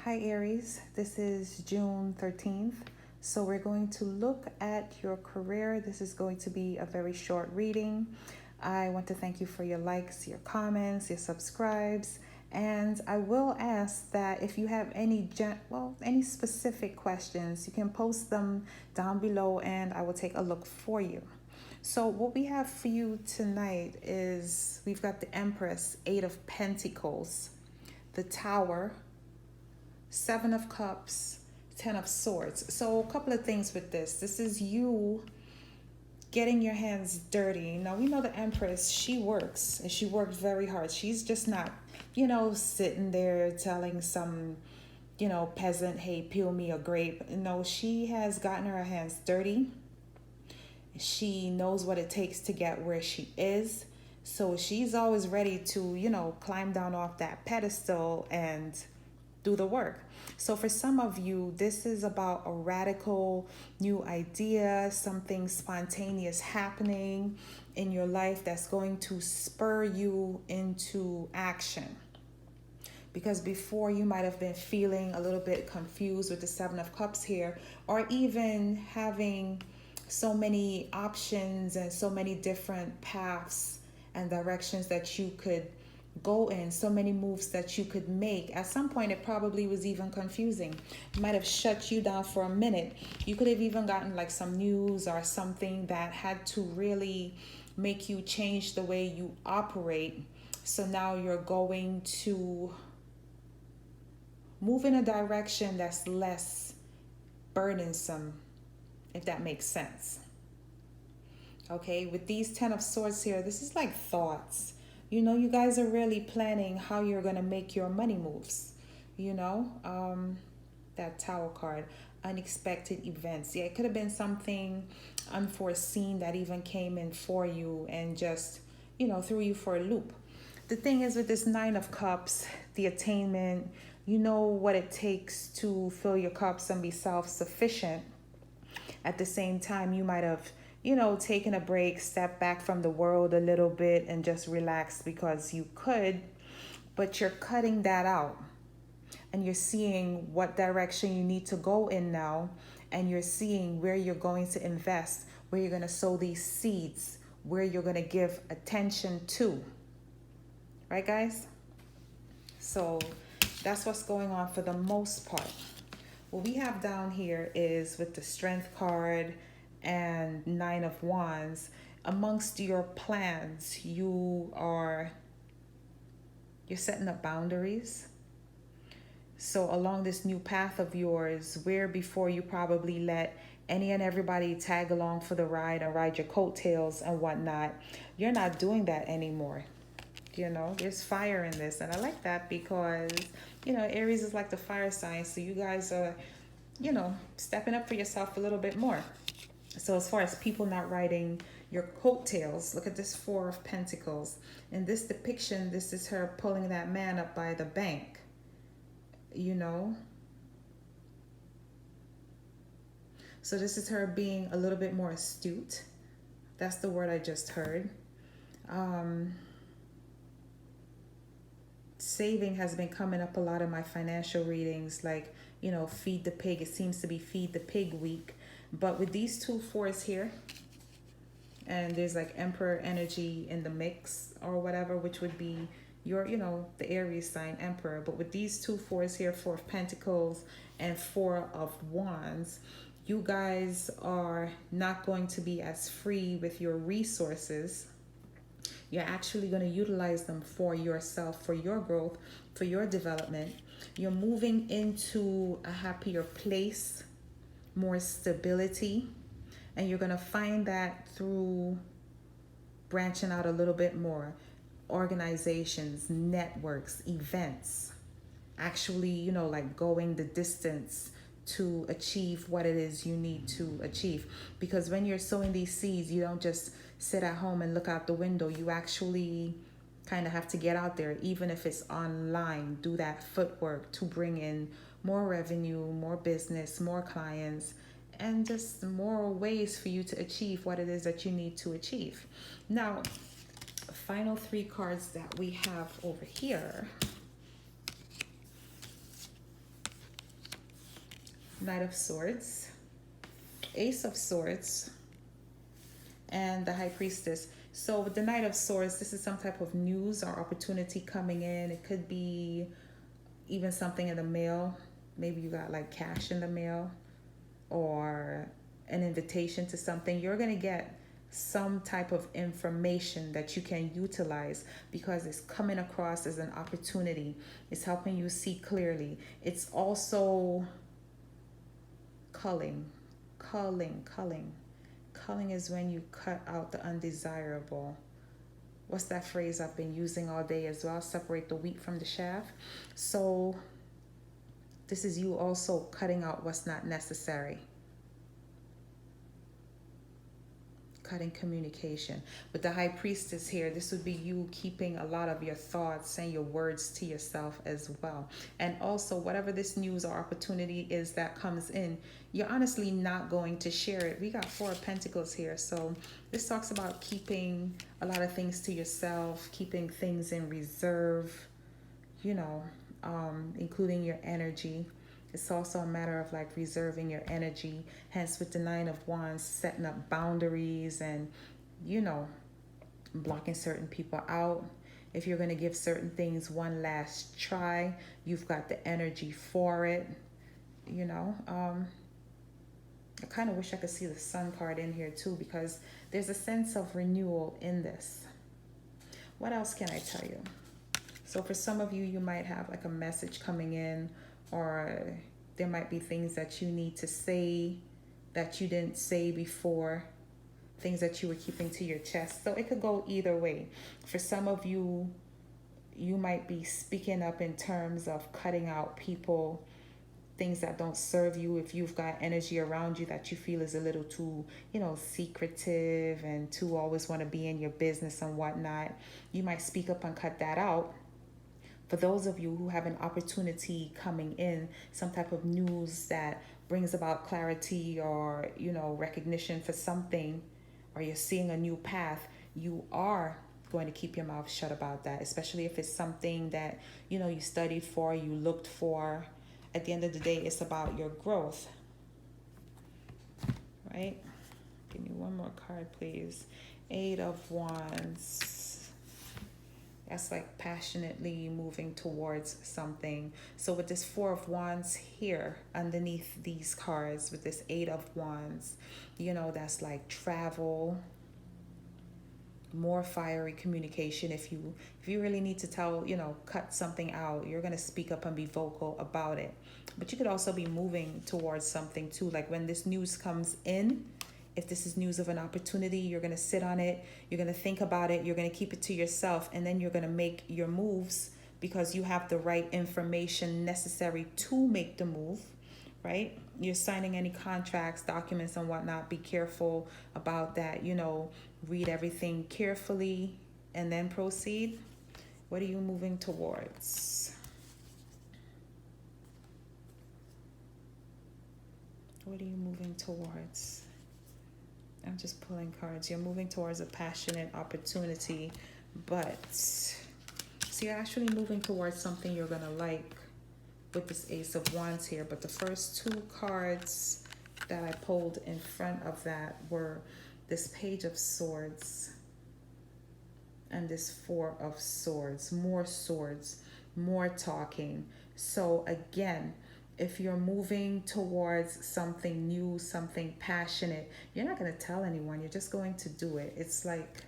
Hi Aries, this is June 13th. So we're going to look at your career. This is going to be a very short reading. I want to thank you for your likes, your comments, your subscribes, and I will ask that if you have any specific questions, you can post them down below and I will take a look for you. So what we have for you tonight is we've got the Empress, Eight of Pentacles, the Tower, Seven of Cups, Ten of Swords. So a couple of things with this. This is you getting your hands dirty. Now we know the Empress, she works and she worked very hard. She's just not, sitting there telling some, peasant, hey, peel me a grape. No, she has gotten her hands dirty. She knows what it takes to get where she is. So she's always ready to, climb down off that pedestal and do the work. So for some of you, this is about a radical new idea, something spontaneous happening in your life that's going to spur you into action. Because before you might have been feeling a little bit confused with the Seven of Cups here, or even having so many options and so many different paths and directions that you could go in, so many moves that you could make. At some point it probably was even confusing. It might have shut you down for a minute. You could have even gotten like some news or something that had to really make you change the way you operate. So now you're going to move in a direction that's less burdensome, if that makes sense. Okay, with these Ten of Swords here, this is like thoughts. You guys are really planning how you're going to make your money moves. That Tower card, unexpected events. Yeah, it could have been something unforeseen that even came in for you and just, threw you for a loop. The thing is with this Nine of Cups, the attainment, you know what it takes to fill your cups and be self-sufficient. At the same time, you might have taken a break, step back from the world a little bit and just relax because you could, but you're cutting that out and you're seeing what direction you need to go in now, and you're seeing where you're going to invest, where you're going to sow these seeds, where you're going to give attention to. Right, guys? So that's what's going on for the most part. What we have down here is with the Strength card and Nine of Wands, amongst your plans, you're setting up boundaries. So along this new path of yours, where before you probably let any and everybody tag along for the ride and ride your coattails and whatnot, you're not doing that anymore. There's fire in this, and I like that because Aries is like the fire sign, so you guys are stepping up for yourself a little bit more. So as far as people not riding your coattails, look at this Four of Pentacles. In this depiction, this is her pulling that man up by the bank. So this is her being a little bit more astute. That's the word I just heard. Saving has been coming up a lot in my financial readings, like, feed the pig. It seems to be feed the pig week. But with these two fours here, and there's like Emperor energy in the mix or whatever, which would be your, the Aries sign, Emperor. But with these two fours here, Four of Pentacles and Four of Wands, you guys are not going to be as free with your resources. You're actually going to utilize them for yourself, for your growth, for your development. You're moving into a happier place, more stability, and you're going to find that through branching out a little bit more. Organizations, networks, events, actually, like going the distance to achieve what it is you need to achieve. Because when you're sowing these seeds, you don't just sit at home and look out the window. You actually kind of have to get out there, even if it's online. Do that footwork to bring in more revenue, more business, more clients, and just more ways for you to achieve what it is that you need to achieve. Now, final three cards that we have over here Knight of Swords, Ace of Swords, and the High Priestess. So with the Knight of Swords, this is some type of news or opportunity coming in. It could be even something in the mail. Maybe you got like cash in the mail or an invitation to something. You're going to get some type of information that you can utilize because it's coming across as an opportunity. It's helping you see clearly. It's also culling. Culling is when you cut out the undesirable. What's that phrase I've been using all day as well? Separate the wheat from the chaff. So this is you also cutting out what's not necessary. Cutting communication. With the High Priestess here, this would be you keeping a lot of your thoughts and your words to yourself as well. And also, whatever this news or opportunity is that comes in, you're honestly not going to share it. We got Four of Pentacles here. So this talks about keeping a lot of things to yourself, keeping things in reserve, including your energy. It's also a matter of like reserving your energy. Hence with the Nine of Wands, setting up boundaries and, blocking certain people out. If you're going to give certain things one last try, you've got the energy for it. I kind of wish I could see the Sun card in here too, because there's a sense of renewal in this. What else can I tell you? So for some of you, you might have like a message coming in, or there might be things that you need to say that you didn't say before, things that you were keeping to your chest. So it could go either way. For some of you, you might be speaking up in terms of cutting out people, things that don't serve you. If you've got energy around you that you feel is a little too, secretive and too always want to be in your business and whatnot, you might speak up and cut that out. For those of you who have an opportunity coming in, some type of news that brings about clarity or, recognition for something, or you're seeing a new path, you are going to keep your mouth shut about that, especially if it's something that, you studied for, you looked for. At the end of the day, it's about your growth, right? Give me one more card, please. Eight of Wands. That's like passionately moving towards something. So with this Four of Wands here underneath these cards, with this Eight of Wands, that's like travel, more fiery communication. If you really need to tell, cut something out, you're going to speak up and be vocal about it. But you could also be moving towards something too. Like when this news comes in, if this is news of an opportunity, you're going to sit on it, you're going to think about it, you're going to keep it to yourself, and then you're going to make your moves because you have the right information necessary to make the move, right? You're signing any contracts, documents, and whatnot. Be careful about that. Read everything carefully and then proceed. What are you moving towards? What are you moving towards? I'm just pulling cards. You're moving towards a passionate opportunity, but so you're actually moving towards something you're going to like with this Ace of Wands here. But the first two cards that I pulled in front of that were this Page of Swords and this Four of Swords. More talking. So again, if you're moving towards something new, something passionate, you're not going to tell anyone. You're just going to do it. It's like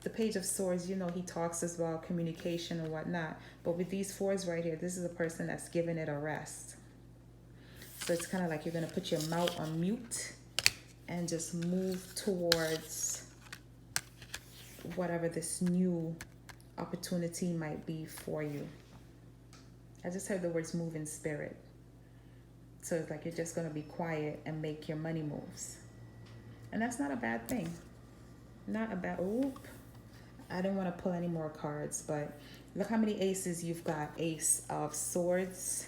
the Page of Swords, he talks as well, communication and whatnot. But with these fours right here, this is a person that's giving it a rest. So it's kind of like you're going to put your mouth on mute and just move towards whatever this new opportunity might be for you. I just heard the words move in spirit. So it's like you're just going to be quiet and make your money moves. And that's not a bad thing. Not a bad... Oop. I didn't want to pull any more cards, but look how many aces you've got. Ace of Swords,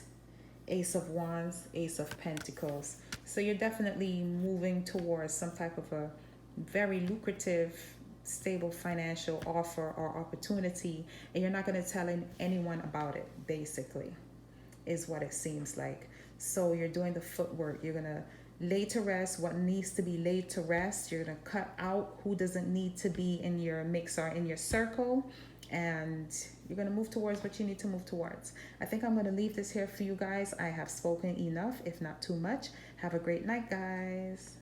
Ace of Wands, Ace of Pentacles. So you're definitely moving towards some type of a very lucrative, stable financial offer or opportunity, and you're not going to tell anyone about it, basically. is what it seems like. So you're doing the footwork. You're going to lay to rest what needs to be laid to rest. You're going to cut out who doesn't need to be in your mix or in your circle. And you're going to move towards what you need to move towards. I think I'm going to leave this here for you guys. I have spoken enough, if not too much. Have a great night, guys.